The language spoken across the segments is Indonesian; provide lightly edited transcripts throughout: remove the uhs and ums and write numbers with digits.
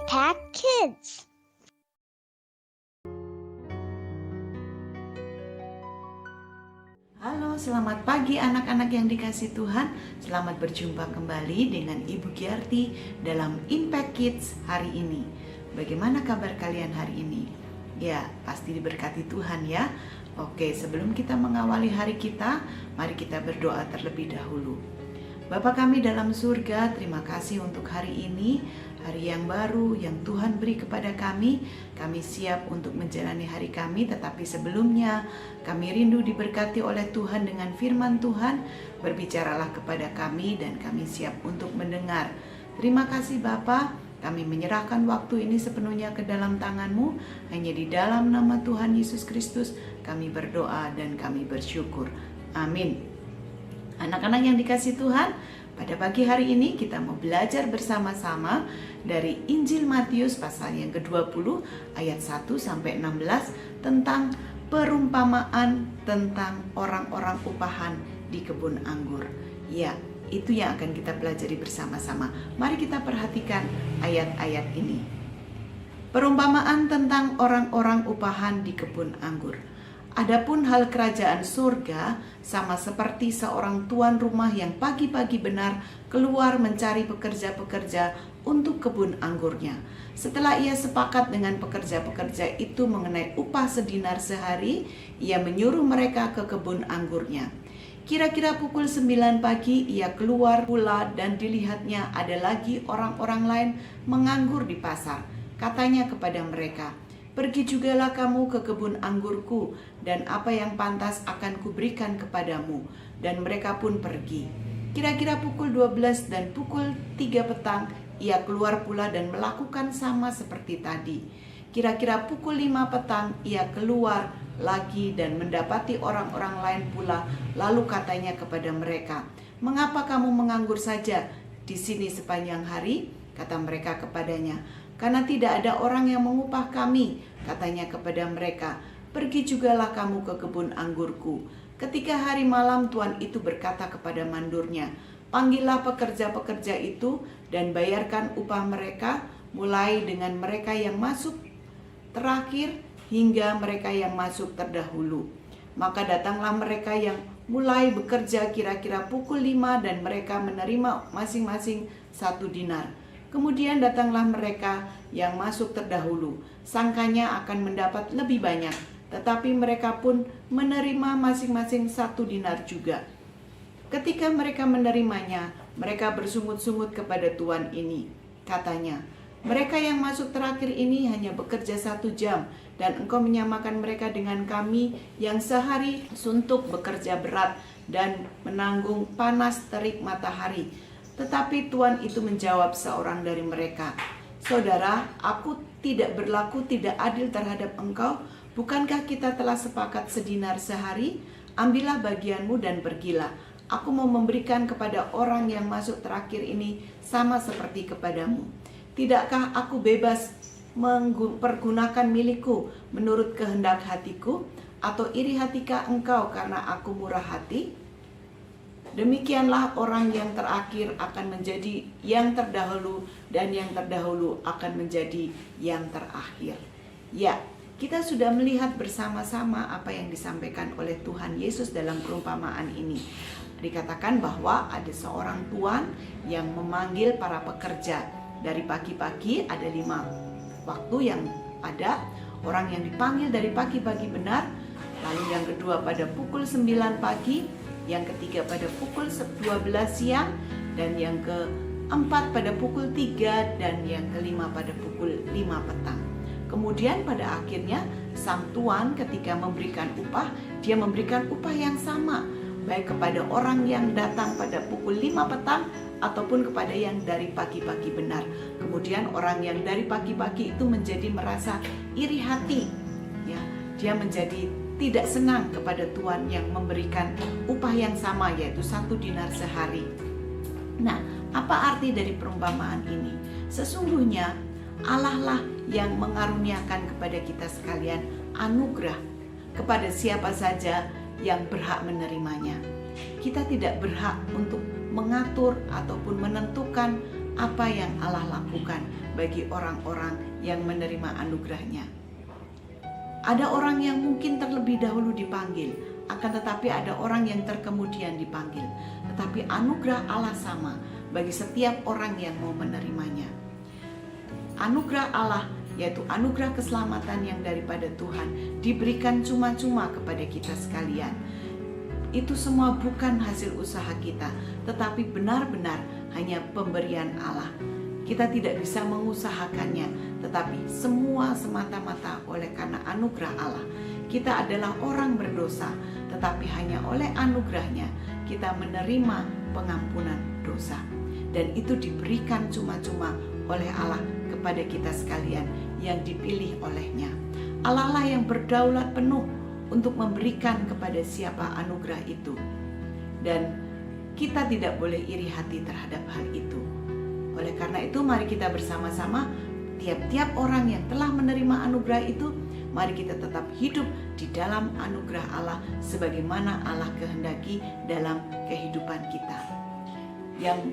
Impact Kids. Halo, selamat pagi anak-anak yang dikasihi Tuhan. Selamat berjumpa kembali dengan Ibu Giarti dalam Impact Kids hari ini. Bagaimana kabar kalian hari ini? Ya, pasti diberkati Tuhan ya. Oke, sebelum kita mengawali hari kita, mari kita berdoa terlebih dahulu. Bapa kami dalam surga, terima kasih untuk hari ini, hari yang baru yang Tuhan beri kepada kami. Kami siap untuk menjalani hari kami, tetapi sebelumnya kami rindu diberkati oleh Tuhan dengan firman Tuhan. Berbicaralah kepada kami dan kami siap untuk mendengar. Terima kasih Bapa, kami menyerahkan waktu ini sepenuhnya ke dalam tangan-Mu. Hanya di dalam nama Tuhan Yesus Kristus kami berdoa dan kami bersyukur. Amin. Anak-anak yang dikasihi Tuhan, pada pagi hari ini kita mau belajar bersama-sama dari Injil Matius pasal yang ke-20 ayat 1 sampai 16 tentang perumpamaan tentang orang-orang upahan di kebun anggur. Ya, itu yang akan kita pelajari bersama-sama. Mari kita perhatikan ayat-ayat ini. Perumpamaan tentang orang-orang upahan di kebun anggur. Adapun hal kerajaan surga sama seperti seorang tuan rumah yang pagi-pagi benar keluar mencari pekerja-pekerja untuk kebun anggurnya. Setelah ia sepakat dengan pekerja-pekerja itu mengenai upah sedinar sehari, ia menyuruh mereka ke kebun anggurnya. Kira-kira pukul 9 pagi ia keluar pula dan dilihatnya ada lagi orang-orang lain menganggur di pasar. Katanya kepada mereka, "Pergi jugalah kamu ke kebun anggurku, dan apa yang pantas akan kuberikan kepadamu." Dan mereka pun pergi. Kira-kira pukul 12 dan pukul 3 petang, ia keluar pula dan melakukan sama seperti tadi. Kira-kira pukul 5 petang, ia keluar lagi dan mendapati orang-orang lain pula. Lalu katanya kepada mereka, "Mengapa kamu menganggur saja di sini sepanjang hari?" Kata mereka kepadanya, "Karena tidak ada orang yang mengupah kami." Katanya kepada mereka, "Pergi jugalah kamu ke kebun anggurku." Ketika hari malam, tuan itu berkata kepada mandurnya, "Panggillah pekerja-pekerja itu dan bayarkan upah mereka, mulai dengan mereka yang masuk terakhir hingga mereka yang masuk terdahulu." Maka datanglah mereka yang mulai bekerja kira-kira pukul 5 dan mereka menerima masing-masing 1 dinar. Kemudian datanglah mereka yang masuk terdahulu, sangkanya akan mendapat lebih banyak, tetapi mereka pun menerima masing-masing 1 dinar juga. Ketika mereka menerimanya, mereka bersungut-sungut kepada tuan ini. Katanya, "Mereka yang masuk terakhir ini hanya bekerja 1 jam, dan engkau menyamakan mereka dengan kami yang sehari suntuk bekerja berat dan menanggung panas terik matahari." Tetapi tuan itu menjawab seorang dari mereka, "Saudara, aku tidak berlaku tidak adil terhadap engkau. Bukankah kita telah sepakat sedinar sehari? Ambillah bagianmu dan pergilah. Aku mau memberikan kepada orang yang masuk terakhir ini sama seperti kepadamu. Tidakkah aku bebas mempergunakan milikku menurut kehendak hatiku? Atau iri hatikah engkau karena aku murah hati?" Demikianlah orang yang terakhir akan menjadi yang terdahulu, dan yang terdahulu akan menjadi yang terakhir. Ya, kita sudah melihat bersama-sama apa yang disampaikan oleh Tuhan Yesus dalam perumpamaan ini. Dikatakan bahwa ada seorang tuan yang memanggil para pekerja. Dari pagi-pagi ada 5 waktu yang ada. Orang yang dipanggil dari pagi-pagi benar. Lalu yang kedua pada pukul 9 pagi. Yang ketiga pada pukul 12 siang, dan yang keempat pada pukul 3, dan yang kelima pada pukul 5 petang. Kemudian pada akhirnya sang tuan ketika memberikan upah, dia memberikan upah yang sama, baik kepada orang yang datang pada pukul 5 petang ataupun kepada yang dari pagi-pagi benar. Kemudian orang yang dari pagi-pagi itu menjadi merasa iri hati, ya, dia menjadi tidak senang kepada tuan yang memberikan upah yang sama, yaitu 1 dinar sehari. Nah, apa arti dari perumpamaan ini? Sesungguhnya Allah lah yang mengaruniakan kepada kita sekalian anugerah kepada siapa saja yang berhak menerimanya. Kita tidak berhak untuk mengatur ataupun menentukan apa yang Allah lakukan bagi orang-orang yang menerima anugerahnya. Ada orang yang mungkin terlebih dahulu dipanggil, akan tetapi ada orang yang terkemudian dipanggil. Tetapi anugerah Allah sama bagi setiap orang yang mau menerimanya. Anugerah Allah, yaitu anugerah keselamatan yang daripada Tuhan, diberikan cuma-cuma kepada kita sekalian. Itu semua bukan hasil usaha kita, tetapi benar-benar hanya pemberian Allah. Kita tidak bisa mengusahakannya, tetapi semua semata-mata oleh karena anugerah Allah. Kita adalah orang berdosa, tetapi hanya oleh anugerahnya kita menerima pengampunan dosa. Dan itu diberikan cuma-cuma oleh Allah kepada kita sekalian yang dipilih olehnya. Allah lah yang berdaulat penuh untuk memberikan kepada siapa anugerah itu. Dan kita tidak boleh iri hati terhadap hal itu. Oleh karena itu, mari kita bersama-sama, tiap-tiap orang yang telah menerima anugerah itu, mari kita tetap hidup di dalam anugerah Allah sebagaimana Allah kehendaki dalam kehidupan kita. Yang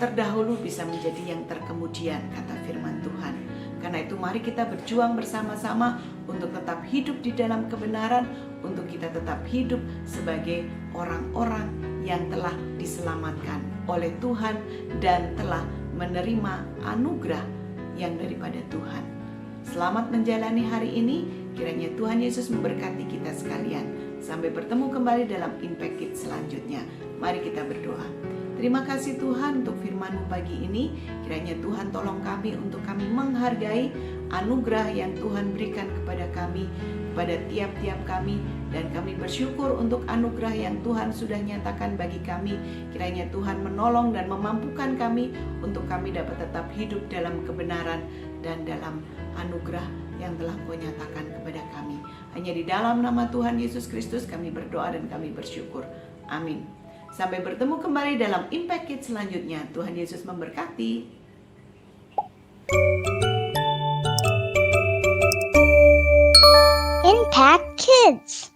terdahulu bisa menjadi yang terkemudian, kata firman Tuhan. Karena itu mari kita berjuang bersama-sama untuk tetap hidup di dalam kebenaran, untuk kita tetap hidup sebagai orang-orang yang telah diselamatkan oleh Tuhan dan telah menerima anugerah yang daripada Tuhan. Selamat menjalani hari ini, kiranya Tuhan Yesus memberkati kita sekalian. Sampai bertemu kembali dalam Impact Kids selanjutnya. Mari kita berdoa. Terima kasih Tuhan untuk firman-Mu pagi ini. Kiranya Tuhan tolong kami untuk kami menghargai anugerah yang Tuhan berikan kepada kami, kepada tiap-tiap kami. Dan kami bersyukur untuk anugerah yang Tuhan sudah nyatakan bagi kami. Kiranya Tuhan menolong dan memampukan kami untuk kami dapat tetap hidup dalam kebenaran dan dalam anugerah yang telah Kau nyatakan kepada kami. Hanya di dalam nama Tuhan Yesus Kristus kami berdoa dan kami bersyukur. Amin. Sampai bertemu kembali dalam Impact Kids selanjutnya. Tuhan Yesus memberkati. Impact Kids.